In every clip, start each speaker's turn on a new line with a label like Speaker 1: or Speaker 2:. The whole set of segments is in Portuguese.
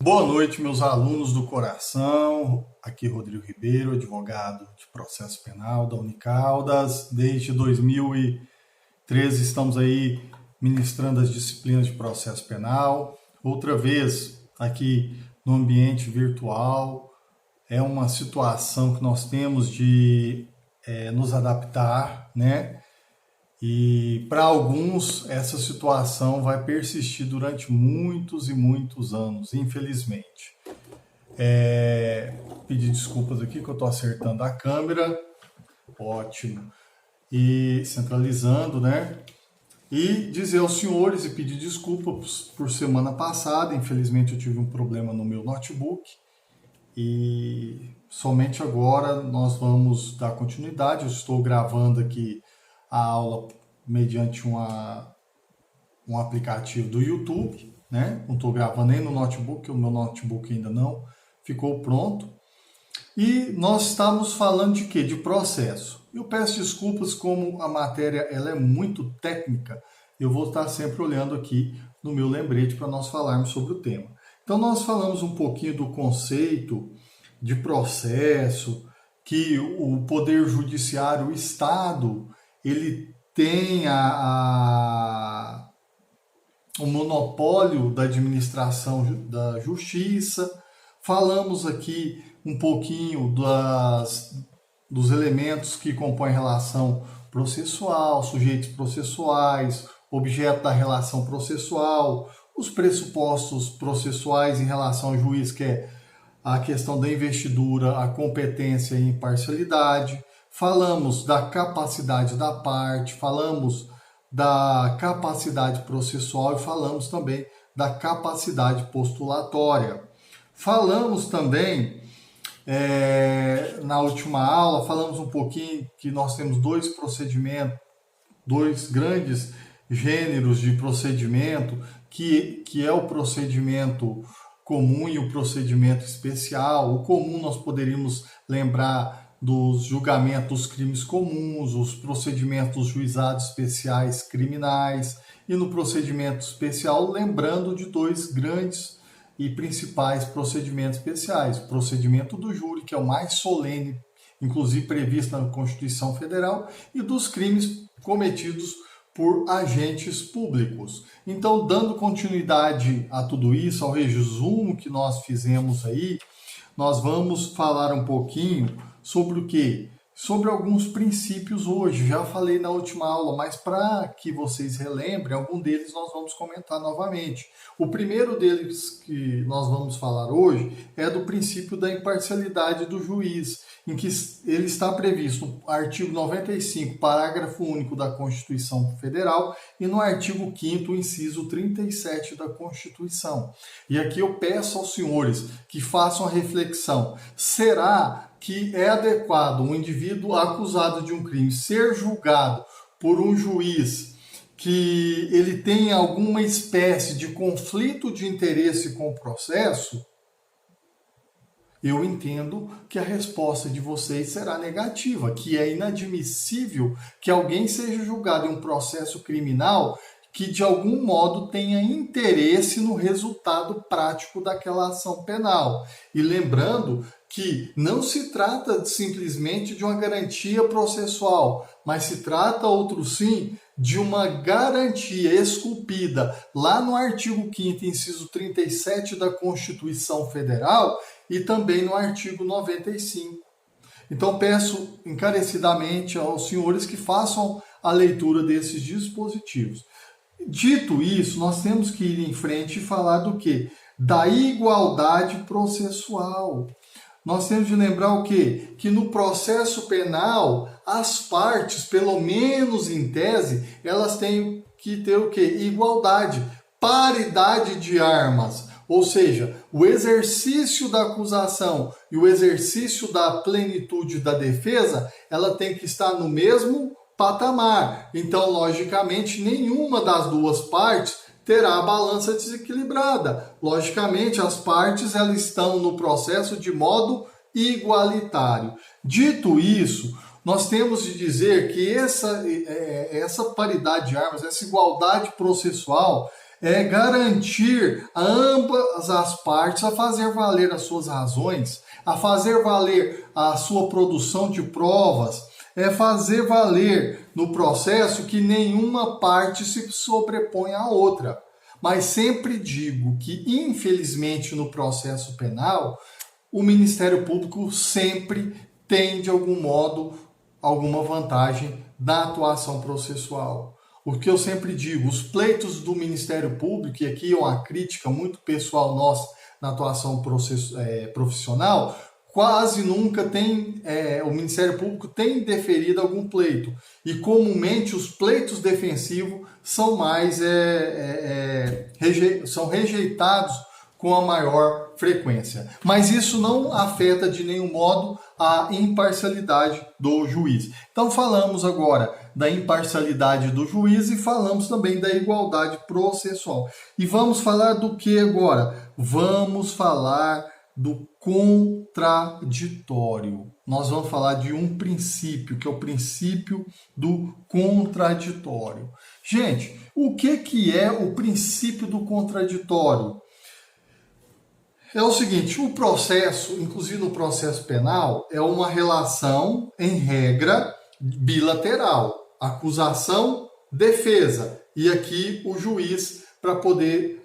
Speaker 1: Boa noite, meus alunos do coração. Aqui Rodrigo Ribeiro, advogado de processo penal da Unicaldas. Desde 2013 estamos aí ministrando as disciplinas de processo penal. Outra vez aqui no ambiente virtual. É uma situação que nós temos de nos adaptar, né? E para alguns essa situação vai persistir durante muitos e muitos anos, infelizmente. Pedir desculpas aqui que eu estou acertando a câmera, ótimo, e centralizando, né? E dizer aos senhores e pedir desculpas por semana passada, infelizmente eu tive um problema no meu notebook e somente agora nós vamos dar continuidade. Eu estou gravando aqui a aula mediante um aplicativo do YouTube, né? Não estou gravando nem no notebook, o meu notebook ainda não ficou pronto. E nós estamos falando de quê? De processo. Eu peço desculpas, como a matéria ela é muito técnica, eu vou estar sempre olhando aqui no meu lembrete para nós falarmos sobre o tema. Então nós falamos um pouquinho do conceito de processo, que o Poder Judiciário, o Estado, ele tem o monopólio da administração da justiça. Falamos aqui um pouquinho dos elementos que compõem a relação processual, sujeitos processuais, objeto da relação processual, os pressupostos processuais em relação ao juiz, que é a questão da investidura, a competência e imparcialidade. Falamos da capacidade da parte, falamos da capacidade processual e falamos também da capacidade postulatória. Falamos também, na última aula, falamos um pouquinho que nós temos dois procedimentos, dois grandes gêneros de procedimento, que é o procedimento comum e o procedimento especial. O comum nós poderíamos lembrar dos julgamentos dos crimes comuns, os procedimentos dos juizados especiais criminais, e no procedimento especial, lembrando de dois grandes e principais procedimentos especiais: o procedimento do júri, que é o mais solene, inclusive previsto na Constituição Federal, e dos crimes cometidos por agentes públicos. Então, dando continuidade a tudo isso, ao resumo que nós fizemos aí, nós vamos falar um pouquinho sobre o quê? Sobre alguns princípios hoje. Já falei na última aula, mas para que vocês relembrem, algum deles nós vamos comentar novamente. O primeiro deles que nós vamos falar hoje é do princípio da imparcialidade do juiz, em que ele está previsto no artigo 95, parágrafo único da Constituição Federal, e no artigo 5º, inciso 37 da Constituição. E aqui eu peço aos senhores que façam a reflexão: será que é adequado um indivíduo acusado de um crime ser julgado por um juiz que ele tenha alguma espécie de conflito de interesse com o processo? Eu entendo que a resposta de vocês será negativa, que é inadmissível que alguém seja julgado em um processo criminal que de algum modo tenha interesse no resultado prático daquela ação penal. E lembrando que não se trata simplesmente de uma garantia processual, mas se trata, outro sim, de uma garantia esculpida lá no artigo 5º, inciso 37 da Constituição Federal, e também no artigo 95. Então peço encarecidamente aos senhores que façam a leitura desses dispositivos. Dito isso, nós temos que ir em frente e falar do quê? Da igualdade processual. Nós temos de lembrar o quê? Que no processo penal, as partes, pelo menos em tese, elas têm que ter o quê? Igualdade, paridade de armas. Ou seja, o exercício da acusação e o exercício da plenitude da defesa, ela tem que estar no mesmo patamar. Então, logicamente, nenhuma das duas partes terá a balança desequilibrada. Logicamente, as partes elas estão no processo de modo igualitário. Dito isso, nós temos de dizer que essa paridade de armas, essa igualdade processual, é garantir a ambas as partes a fazer valer as suas razões, a fazer valer a sua produção de provas, é fazer valer no processo que nenhuma parte se sobrepõe à outra. Mas sempre digo que, infelizmente, no processo penal, o Ministério Público sempre tem, de algum modo, alguma vantagem da atuação processual. O que eu sempre digo, os pleitos do Ministério Público, e aqui é uma crítica muito pessoal nossa na atuação profissional, quase nunca o Ministério Público tem deferido algum pleito. E comumente os pleitos defensivos são são rejeitados com a maior frequência. Mas isso não afeta de nenhum modo a imparcialidade do juiz. Então falamos agora da imparcialidade do juiz e falamos também da igualdade processual. E vamos falar do que agora? Vamos falar do contraditório. Nós vamos falar de um princípio, que é o princípio do contraditório. Gente, o que é o princípio do contraditório? É o seguinte, o processo, inclusive no processo penal, é uma relação, em regra, bilateral. Acusação, defesa. E aqui o juiz para poder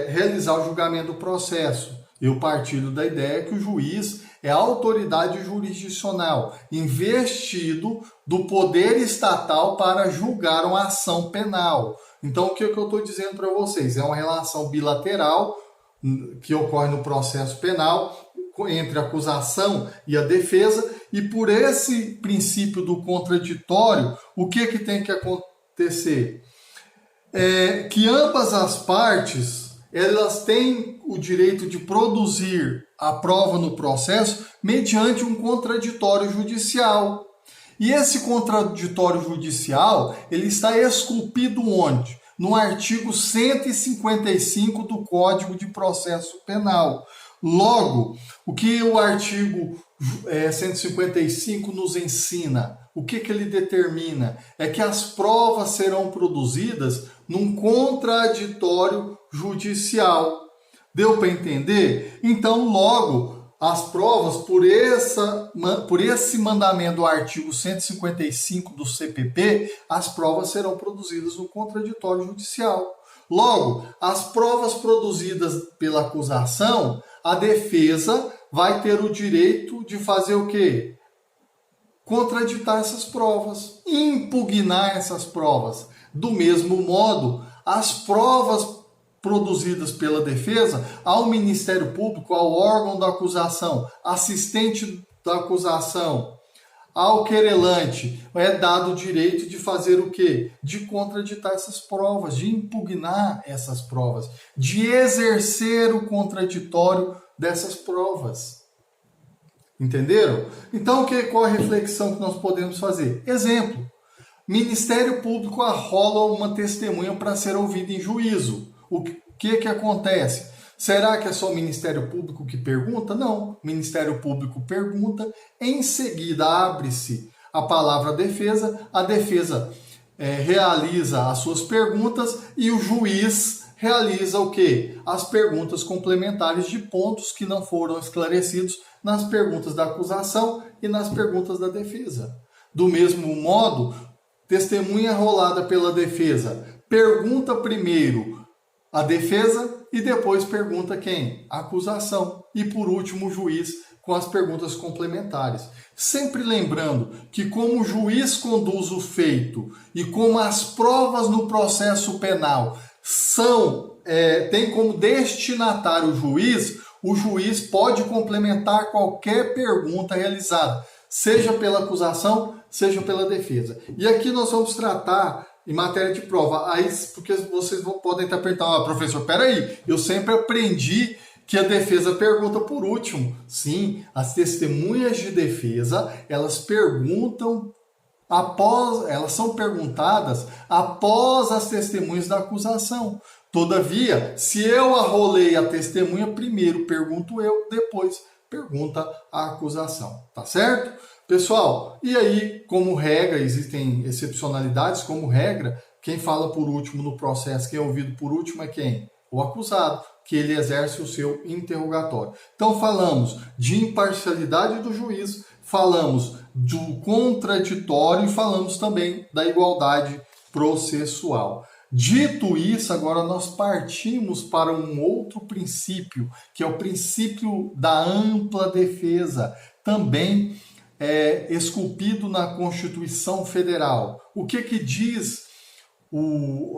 Speaker 1: realizar o julgamento do processo. Eu partilho da ideia que o juiz é a autoridade jurisdicional, investido do poder estatal para julgar uma ação penal. Então, o que eu estou dizendo para vocês? É uma relação bilateral que ocorre no processo penal entre a acusação e a defesa, e por esse princípio do contraditório, o que tem que acontecer? Que ambas as partes elas têm o direito de produzir a prova no processo mediante um contraditório judicial. E esse contraditório judicial ele está esculpido onde? No artigo 155 do Código de Processo Penal. Logo, o que o artigo 155 nos ensina? O que ele determina? É que as provas serão produzidas num contraditório judicial. Deu para entender? Então, logo, as provas, por esse mandamento do artigo 155 do CPP, as provas serão produzidas no contraditório judicial. Logo, as provas produzidas pela acusação, a defesa vai ter o direito de fazer o quê? Contraditar essas provas, impugnar essas provas. Do mesmo modo, as provas produzidas pela defesa ao Ministério Público, ao órgão da acusação, assistente da acusação, ao querelante, é dado o direito de fazer o quê? De contraditar essas provas, de impugnar essas provas, de exercer o dessas provas. Entenderam? Então, qual a reflexão que nós podemos fazer? Exemplo, Ministério Público arrola uma testemunha para ser ouvida em juízo. O que acontece? Será que é só o Ministério Público que pergunta? Não. O Ministério Público pergunta, em seguida abre-se a palavra defesa, a defesa realiza as suas perguntas e o juiz realiza o quê? As perguntas complementares de pontos que não foram esclarecidos nas perguntas da acusação e nas perguntas da defesa. Do mesmo modo, testemunha rolada pela defesa pergunta primeiro a defesa e depois pergunta quem? A acusação. E por último o juiz com as perguntas complementares. Sempre lembrando que como o juiz conduz o feito e como as provas no processo penal tem como destinatário o juiz pode complementar qualquer pergunta realizada, seja pela acusação, seja pela defesa. E aqui nós vamos tratar em matéria de prova, porque vocês podem estar perguntando, professor, peraí, eu sempre aprendi que a defesa pergunta por último. Sim, as testemunhas de defesa, elas são perguntadas após as testemunhas da acusação. Todavia, se eu arrolei a testemunha, primeiro pergunto eu, depois pergunta a acusação, tá certo? Pessoal, e aí, como regra, existem excepcionalidades, como regra, Quem fala por último no processo, quem é ouvido por último é quem? O acusado, que ele exerce o seu interrogatório. Então falamos de imparcialidade do juiz, falamos do contraditório e falamos também da igualdade processual. Dito isso, agora nós partimos para um outro princípio, que é o princípio da ampla defesa, também esculpido na Constituição Federal. O que diz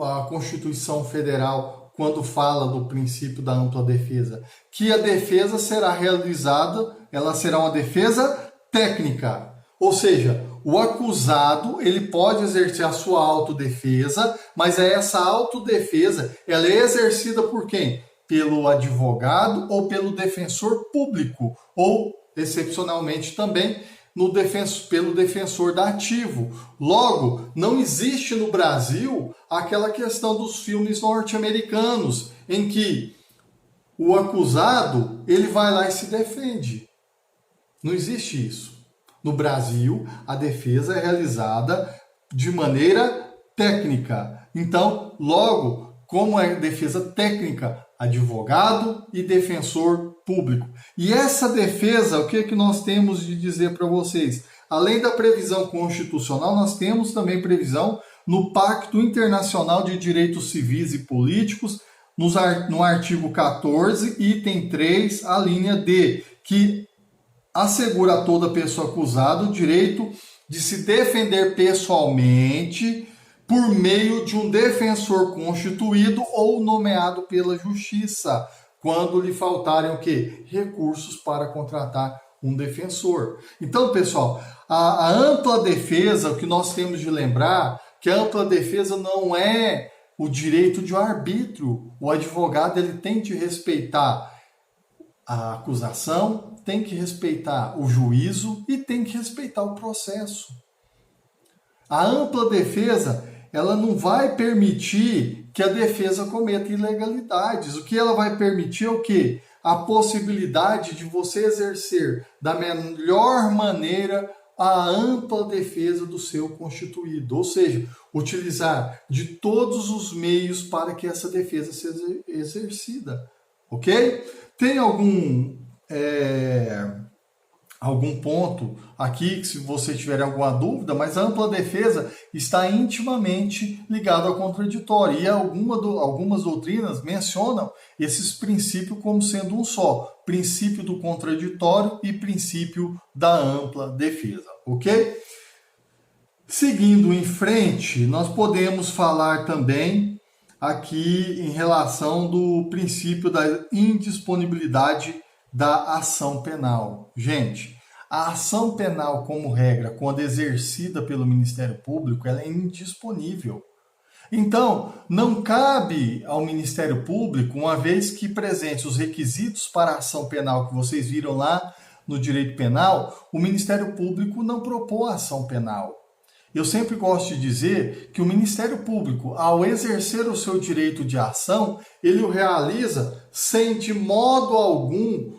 Speaker 1: a Constituição Federal quando fala do princípio da ampla defesa? Que a defesa será realizada, ela será uma defesa técnica, ou seja, o acusado ele pode exercer a sua autodefesa, mas essa autodefesa ela é exercida por quem? Pelo advogado ou pelo defensor público, ou, excepcionalmente também, pelo defensor dativo. Logo, não existe no Brasil aquela questão dos filmes norte-americanos, em que o acusado ele vai lá e se defende. Não existe isso. No Brasil, a defesa é realizada de maneira técnica. Então, logo, como é defesa técnica, advogado e defensor público. E essa defesa, o que nós temos de dizer para vocês? Além da previsão constitucional, nós temos também previsão no Pacto Internacional de Direitos Civis e Políticos, no artigo 14, item 3, a linha D, que assegura a toda pessoa acusada o direito de se defender pessoalmente por meio de um defensor constituído ou nomeado pela Justiça, quando lhe faltarem o quê? Recursos para contratar um defensor. Então, pessoal, a ampla defesa, o que nós temos de lembrar, que a ampla defesa não é o direito de arbítrio. O advogado ele tem de respeitar a acusação, tem que respeitar o juízo e tem que respeitar o processo. A ampla defesa, ela não vai permitir que a defesa cometa ilegalidades. O que ela vai permitir é o quê? A possibilidade de você exercer da melhor maneira a ampla defesa do seu constituído, ou seja, utilizar de todos os meios para que essa defesa seja exercida, ok? Tem algum ponto aqui, que se você tiver alguma dúvida, mas a ampla defesa está intimamente ligada ao contraditório, e algumas doutrinas mencionam esses princípios como sendo um só, princípio do contraditório e princípio da ampla defesa, ok? Seguindo em frente, nós podemos falar também aqui em relação do princípio da indisponibilidade da ação penal. Gente, a ação penal, como regra, quando exercida pelo Ministério Público, ela é indisponível. Então, não cabe ao Ministério Público, uma vez que presentes os requisitos para a ação penal que vocês viram lá no direito penal, o Ministério Público não propõe a ação penal. Eu sempre gosto de dizer que o Ministério Público, ao exercer o seu direito de ação, ele o realiza sem de modo algum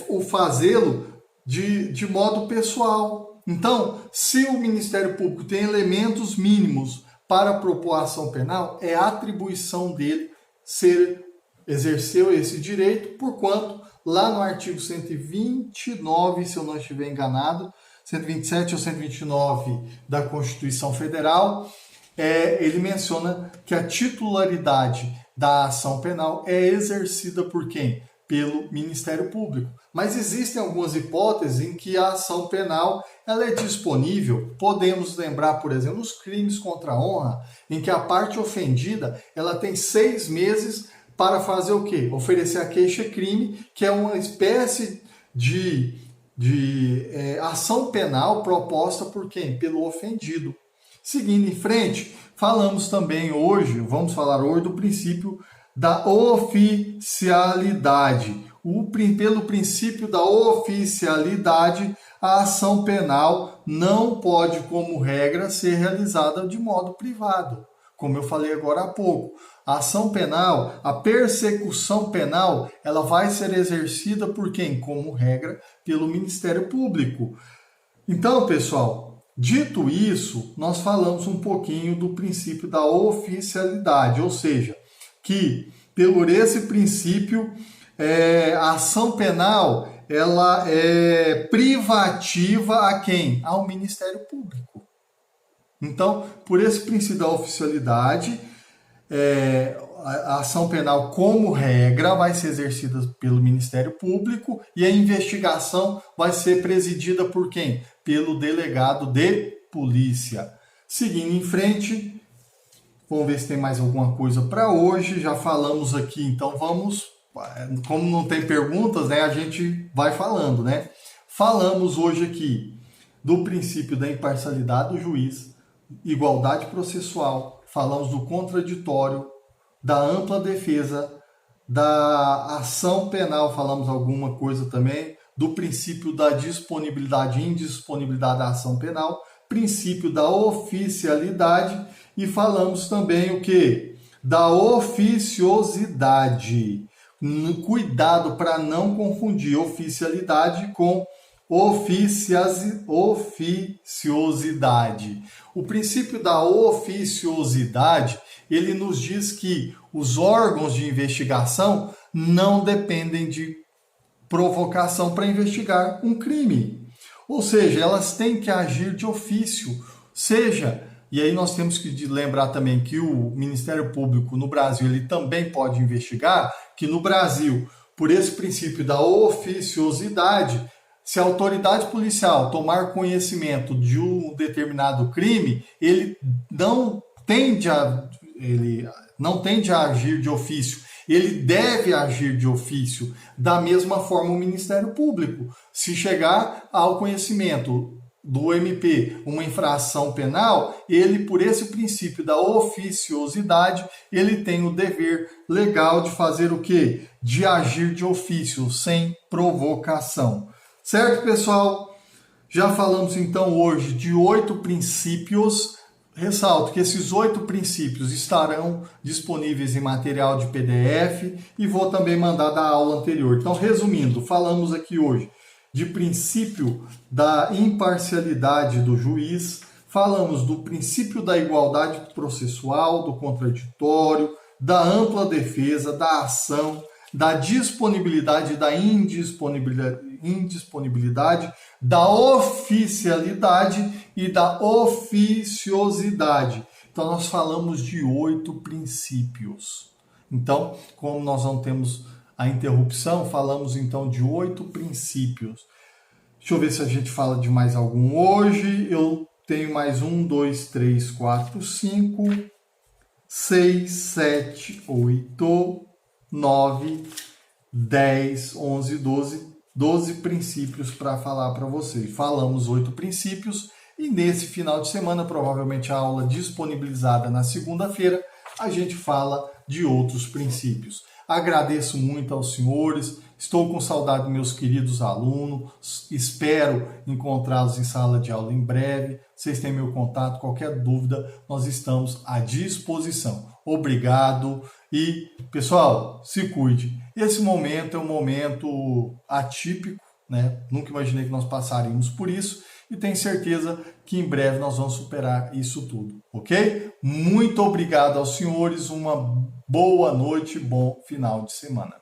Speaker 1: o fazê-lo de modo pessoal. Então, se o Ministério Público tem elementos mínimos para propor a ação penal, é atribuição dele exerceu esse direito, porquanto lá no artigo 129, se eu não estiver enganado, 127 ou 129 da Constituição Federal, ele menciona que a titularidade da ação penal é exercida por quem? Pelo Ministério Público. Mas existem algumas hipóteses em que a ação penal ela é disponível. Podemos lembrar, por exemplo, nos crimes contra a honra, em que a parte ofendida ela tem 6 meses para fazer o quê? Oferecer a queixa-crime, que é uma espécie de ação penal proposta por quem? Pelo ofendido. Seguindo em frente, vamos falar hoje do princípio da oficialidade. Pelo princípio da oficialidade, a ação penal não pode, como regra, ser realizada de modo privado. Como eu falei agora há pouco, a ação penal, a persecução penal, ela vai ser exercida por quem? Como regra, pelo Ministério Público. Então, pessoal, Dito isso, nós falamos um pouquinho do princípio da oficialidade, ou seja, que por esse princípio a ação penal ela é privativa a quem? Ao Ministério Público. Então, por esse princípio da oficialidade, a ação penal, como regra, vai ser exercida pelo Ministério Público e a investigação vai ser presidida por quem? Pelo delegado de polícia. Seguindo em frente, vamos ver se tem mais alguma coisa para hoje. Já falamos aqui, então vamos... Como não tem perguntas, né, a gente vai falando, né? Falamos hoje aqui do princípio da imparcialidade do juiz, igualdade processual, falamos do contraditório, da ampla defesa, da ação penal, falamos alguma coisa também, do princípio da disponibilidade e indisponibilidade da ação penal, princípio da oficialidade e falamos também o quê? Da oficiosidade. Cuidado para não confundir oficialidade com oficiosidade. O princípio da oficiosidade, ele nos diz que os órgãos de investigação não dependem de provocação para investigar um crime. Ou seja, elas têm que agir de ofício, seja... E aí nós temos que lembrar também que o Ministério Público no Brasil ele também pode investigar, que no Brasil, por esse princípio da oficiosidade, se a autoridade policial tomar conhecimento de um determinado crime, ele não tende a agir de ofício, ele deve agir de ofício. Da mesma forma o Ministério Público, se chegar ao conhecimento do MP uma infração penal, ele, por esse princípio da oficiosidade, ele tem o dever legal de fazer o quê? De agir de ofício, sem provocação. Certo, pessoal? Já falamos então hoje de 8 princípios. Ressalto que esses 8 princípios estarão disponíveis em material de PDF e vou também mandar da aula anterior. Então, resumindo, falamos aqui hoje de princípio da imparcialidade do juiz, falamos do princípio da igualdade processual, do contraditório, da ampla defesa, da ação, da disponibilidade e da indisponibilidade, da oficialidade e da oficiosidade. Então, nós falamos de 8 princípios. Então, como nós não temos a interrupção, falamos então de 8 princípios. Deixa eu ver se a gente fala de mais algum hoje. Eu tenho mais 1, 2, 3, 4, 5, 6, 7, 8, 9, 10, 11, 12 princípios para falar para vocês. Falamos 8 princípios e nesse final de semana, provavelmente a aula disponibilizada na segunda-feira, a gente fala de outros princípios. Agradeço muito aos senhores, estou com saudade dos meus queridos alunos, espero encontrá-los em sala de aula em breve. Vocês têm meu contato, qualquer dúvida, nós estamos à disposição. Obrigado e, pessoal, se cuide. Esse momento é um momento atípico, né? Nunca imaginei que nós passaríamos por isso e tenho certeza que em breve nós vamos superar isso tudo, ok? Muito obrigado aos senhores, uma boa noite, bom final de semana.